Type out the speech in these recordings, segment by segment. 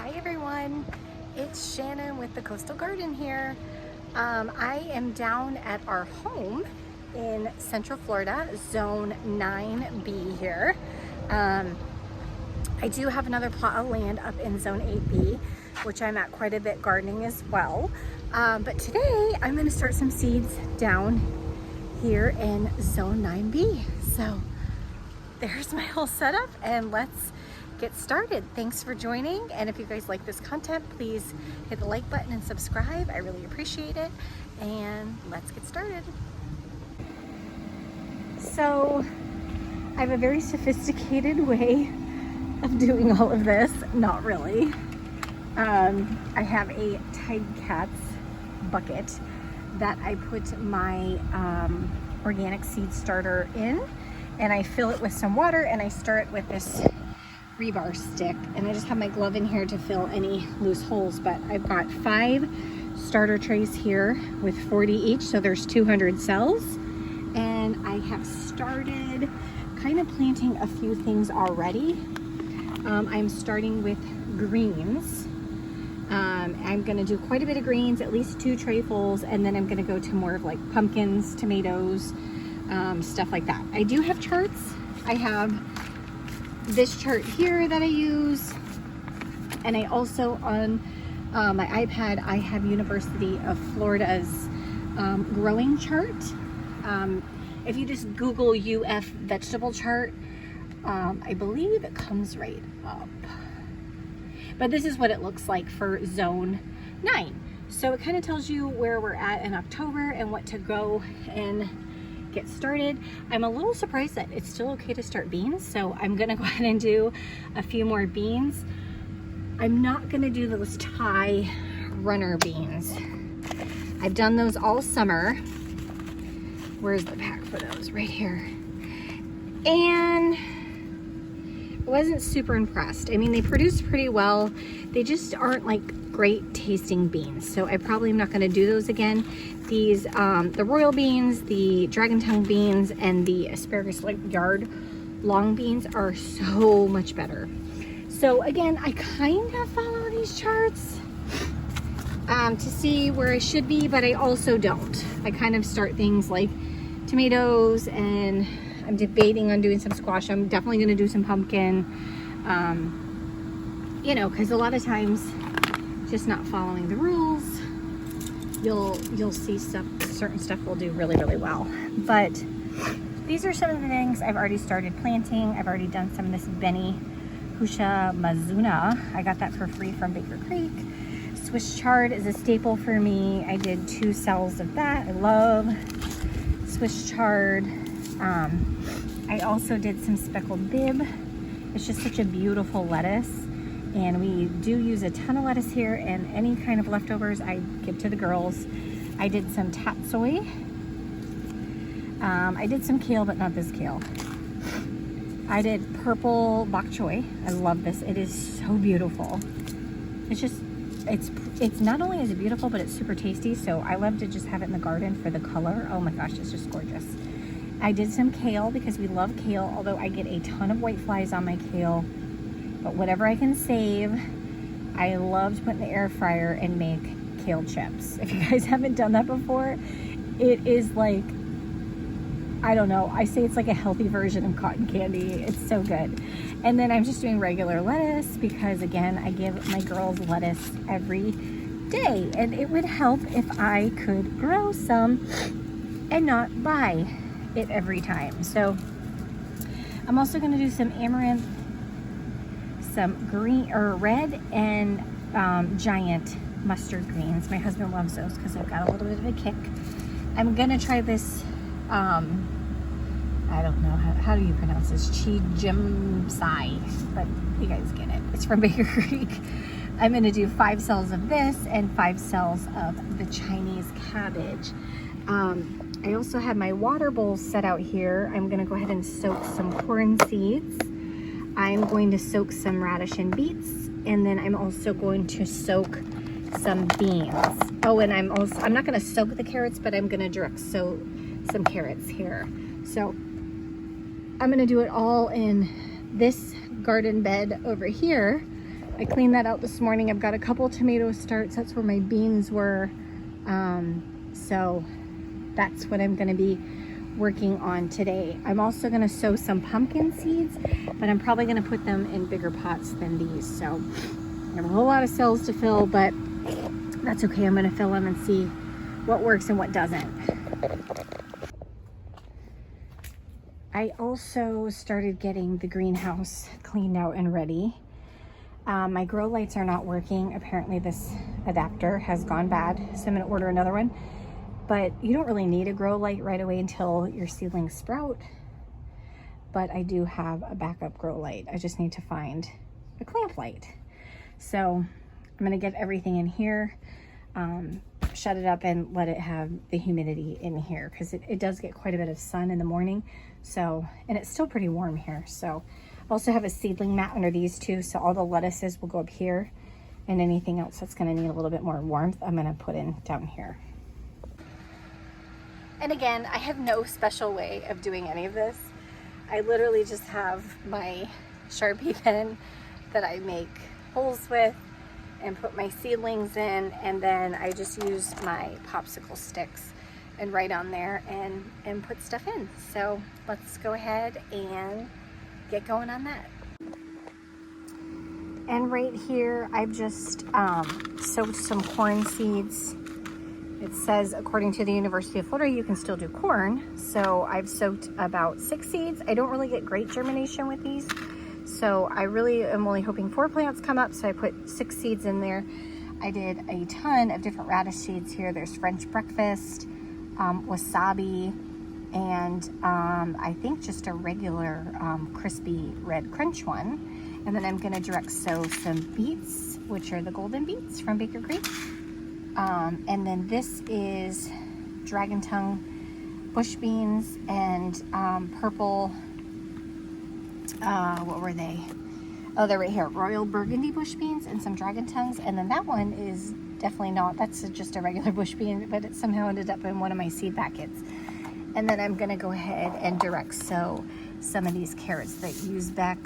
Hi everyone, it's Shannon with the Coastal Garden here. I am down at our home in Central Florida, Zone 9B here. I do have another plot of land up in Zone 8B, which I'm at quite a bit gardening as well. But today I'm going to start some seeds down here in Zone 9B. So there's my whole setup and let's get started. Thanks for joining, and if you guys like this content, please hit the like button and subscribe. I really appreciate it, and let's get started. So I have a very sophisticated way of doing all of this. Not really. I have a Tide Cats bucket that I put my organic seed starter in, and I fill it with some water, and I stir it with this rebar stick, and I just have my glove in here to fill any loose holes. But I've got 5 starter trays here with 40 each, so there's 200 cells, and I have started kind of planting a few things already. I'm starting with greens. I'm going to do quite a bit of greens, at least 2 trayfuls, and then I'm going to go to more of like pumpkins, tomatoes, stuff like that. I do have charts. I have this chart here that I use, and I also on my iPad I have University of Florida's growing chart. If you just Google UF vegetable chart, I believe it comes right up, but this is what it looks like for Zone 9. So it kind of tells you where we're at in October and what to go and get started. I'm a little surprised that it's still okay to start beans, so I'm gonna go ahead and do a few more beans. I'm not gonna do those Thai runner beans. I've done those all summer. Where's the pack for those? Right here. And I wasn't super impressed. I mean, they produce pretty well. They just aren't like great tasting beans, so I probably am not going to do those again. These the royal beans, the dragon tongue beans, and the asparagus like yard long beans are so much better. So again, I kind of follow these charts to see where I should be, but I also don't. I kind of start things like tomatoes, and I'm debating on doing some squash. I'm definitely going to do some pumpkin, you know, because a lot of times just not following the rules, you'll see certain stuff will do really well. But these are some of the things I've already started planting. I've already done some of this Beni Husha Mazuna. I got that for free from Baker Creek. Swiss chard is a staple for me. I did 2 cells of that. I love Swiss chard. I also did some speckled bib. It's just such a beautiful lettuce, and we do use a ton of lettuce here, and any kind of leftovers I give to the girls. I did some tatsoi. I did some kale, but not this kale. I did purple bok choy. I love this. It is so beautiful. It's just, it's not only is it beautiful, but it's super tasty. So I love to just have it in the garden for the color. Oh my gosh, it's just gorgeous. I did some kale because we love kale, although I get a ton of white flies on my kale. But whatever I can save, I love to put in the air fryer and make kale chips. If you guys haven't done that before, it is like, I don't know, I say it's like a healthy version of cotton candy. It's so good. And then I'm just doing regular lettuce because, again, I give my girls lettuce every day, and it would help if I could grow some and not buy it every time. So I'm also going to do some amaranth, some green or red, and giant mustard greens. My husband loves those because I've got a little bit of a kick. I'm gonna try this I don't know how do you pronounce this, chijimsai, but you guys get it. It's from Baker Creek. I'm gonna do 5 cells of this and 5 cells of the Chinese cabbage. I also have my water bowl set out here. I'm gonna go ahead and soak some corn seeds. I'm going to soak some radish and beets, and then I'm also going to soak some beans. Oh, and I'm not gonna soak the carrots, but I'm gonna direct soak some carrots here. So I'm gonna do it all in this garden bed over here I cleaned that out this morning. I've got a couple tomato starts. That's where my beans were. So that's what I'm gonna be working on today. I'm also gonna sow some pumpkin seeds, but I'm probably gonna put them in bigger pots than these. So I have a whole lot of cells to fill, but that's okay. I'm gonna fill them and see what works and what doesn't. I also started getting the greenhouse cleaned out and ready. My grow lights are not working. Apparently this adapter has gone bad, so I'm gonna order another one. But you don't really need a grow light right away until your seedlings sprout. But I do have a backup grow light. I just need to find a clamp light. So I'm gonna get everything in here, shut it up and let it have the humidity in here, because it does get quite a bit of sun in the morning. So, and it's still pretty warm here. So I also have a seedling mat under these two, so all the lettuces will go up here, and anything else that's gonna need a little bit more warmth, I'm gonna put in down here. And again, I have no special way of doing any of this. I literally just have my Sharpie pen that I make holes with and put my seedlings in, and then I just use my popsicle sticks and write on there and put stuff in. So let's go ahead and get going on that. And right here, I've just sowed some corn seeds. It says, according to the University of Florida, you can still do corn. So I've soaked about 6 seeds. I don't really get great germination with these. So I really am only hoping 4 plants come up. So I put 6 seeds in there. I did a ton of different radish seeds here. There's French breakfast, wasabi, and I think just a regular crispy red crunch one. And then I'm gonna direct sow some beets, which are the golden beets from Baker Creek. And then this is dragon tongue bush beans and purple, what were they? Oh, they're right here. Royal burgundy bush beans and some dragon tongues. And then that one is definitely not, that's just a regular bush bean, but it somehow ended up in one of my seed packets. And then I'm gonna go ahead and direct sow some of these carrots that use back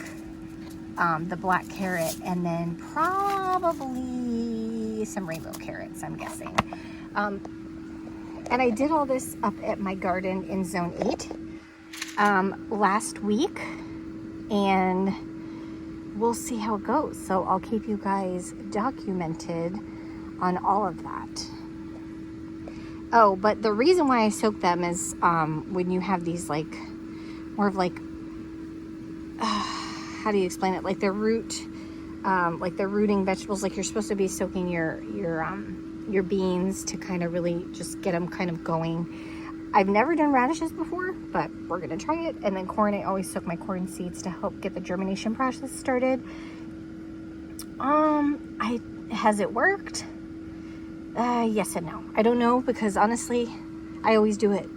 the black carrot, and then probably some rainbow carrots, I'm guessing. And I did all this up at my garden in Zone 8 last week, and we'll see how it goes. So I'll keep you guys documented on all of that. Oh, but the reason why I soak them is when you have these like, more of like, how do you explain it? Like the root, like the rooting vegetables, like you're supposed to be soaking your beans to kind of really just get them kind of going. I've never done radishes before, but we're gonna try it. And then corn, I always soak my corn seeds to help get the germination process started. Has it worked? Yes and no. I don't know, because honestly, I always do it.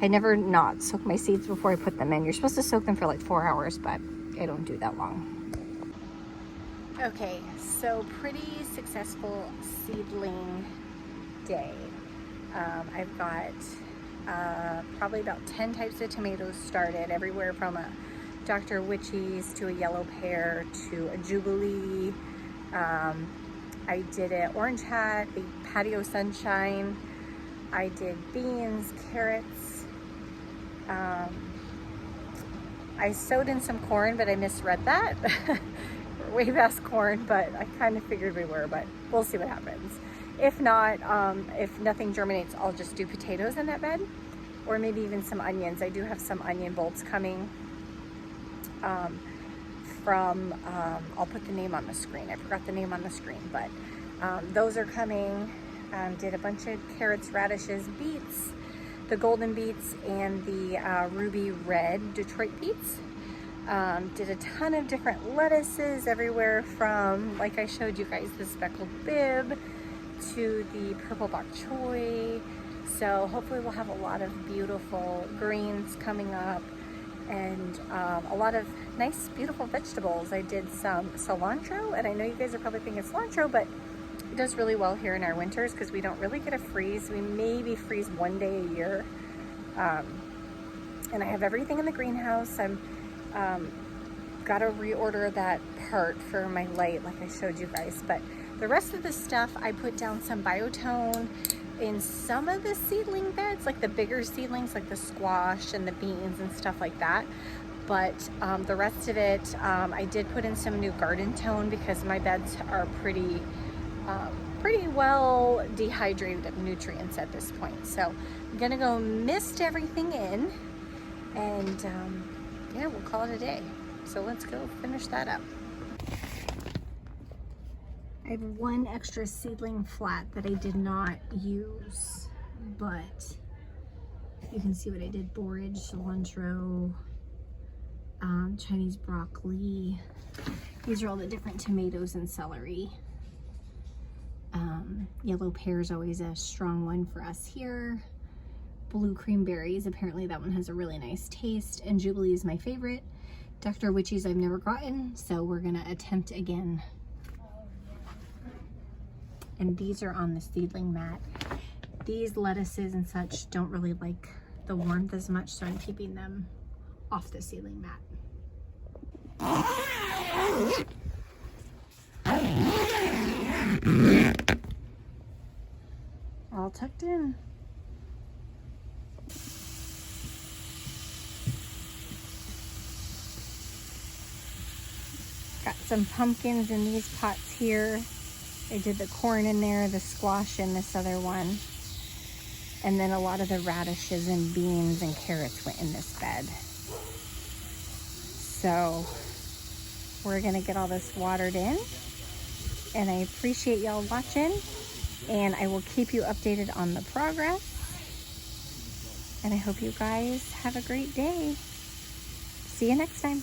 I never not soak my seeds before I put them in. You're supposed to soak them for like 4 hours, but I don't do that long. Okay, so pretty successful seedling day. I've got probably about 10 types of tomatoes started, everywhere from a Dr. Witchy's to a yellow pear to a Jubilee. I did an orange hat, a patio sunshine. I did beans, carrots. I sowed in some corn, but I misread that. We're way past corn, but I kind of figured we were, but we'll see what happens. If not, if nothing germinates, I'll just do potatoes in that bed, or maybe even some onions. I do have some onion bolts coming I'll put the name on the screen. I forgot the name on the screen, but those are coming. Did a bunch of carrots, radishes, beets, the golden beets, and the ruby red Detroit beets. Did a ton of different lettuces, everywhere from, like I showed you guys, the speckled bib to the purple bok choy. So hopefully we'll have a lot of beautiful greens coming up, and a lot of nice, beautiful vegetables. I did some cilantro, and I know you guys are probably thinking cilantro, but it does really well here in our winters because we don't really get a freeze. We maybe freeze 1 day a year. And I have everything in the greenhouse. I'm gotta reorder that part for my light like I showed you guys, but the rest of the stuff, I put down some Biotone in some of the seedling beds, like the bigger seedlings, like the squash and the beans and stuff like that. But the rest of it, I did put in some new Garden Tone because my beds are pretty well dehydrated of nutrients at this point. So I'm gonna go mist everything in, and yeah, we'll call it a day. So let's go finish that up. I have one extra seedling flat that I did not use, but you can see what I did: borage, cilantro, Chinese broccoli. These are all the different tomatoes and celery. Yellow pear is always a strong one for us here. Blue cream berries, apparently that one has a really nice taste. And Jubilee is my favorite. Dr. Witchy's I've never gotten, so we're gonna attempt again. And these are on the seedling mat. These lettuces and such don't really like the warmth as much, so I'm keeping them off the seedling mat. All tucked in. Got some pumpkins in these pots here. I did the corn in there, the squash in this other one. And then a lot of the radishes and beans and carrots went in this bed. So we're gonna get all this watered in. And I appreciate y'all watching. And I will keep you updated on the progress. And I hope you guys have a great day. See you next time.